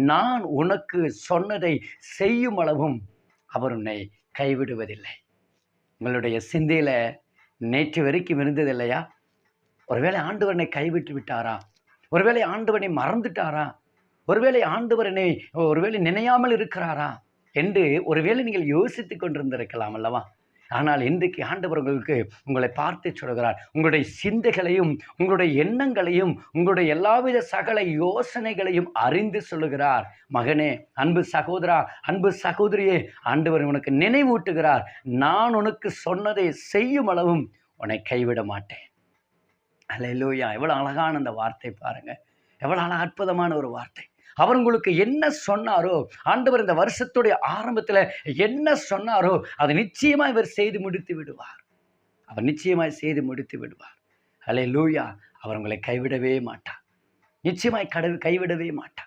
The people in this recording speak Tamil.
நான் உனக்கு சொன்னதை செய்யும் அளவும் அவர் உன்னை கைவிடுவதில்லை. உங்களுடைய சிந்தையில நேற்று வரைக்கும் இருந்தது இல்லையா? ஒருவேளை ஆண்டவர் என்னை கைவிட்டு விட்டாரா? ஒருவேளை ஆண்டவர் என்னை மறந்துட்டாரா? ஒருவேளை ஆண்டவர் என்னை ஒருவேளை நினையாமல் இருக்கிறாரா? என்று ஒருவேளை நீங்கள் யோசித்துக் கொண்டிருந்திருக்கலாம் அல்லவா? ஆனால் இன்றைக்கு ஆண்டவர் உங்களை பார்த்து சொல்கிறார், உங்களுடைய சிந்தைகளையும் உங்களுடைய எண்ணங்களையும் உங்களுடைய எல்லாவித சகல யோசனைகளையும் அறிந்து சொல்லுகிறார். மகனே, அன்பு சகோதரா, அன்பு சகோதரியே, ஆண்டவர் உனக்கு நினைவூட்டுகிறார், நான் உனக்கு சொன்னதை செய்யும் அளவும் உன்னை கைவிட மாட்டேன். அல்லேலூயா! எவ்வளவு அழகான அந்த வார்த்தை பாருங்க. எவ்வளவு அற்புதமான ஒரு வார்த்தை. அவர் உங்களுக்கு என்ன சொன்னாரோ, ஆண்டவர் இந்த வருஷத்துடைய ஆரம்பத்தில் என்ன சொன்னாரோ அதை நிச்சயமாய் இவர் செய்து முடித்து விடுவார். அவர் நிச்சயமாய் செய்து முடித்து விடுவார். அல்லேலூயா! அவர் உங்களை கைவிடவே மாட்டார். நிச்சயமாய் கைவிடவே மாட்டார்.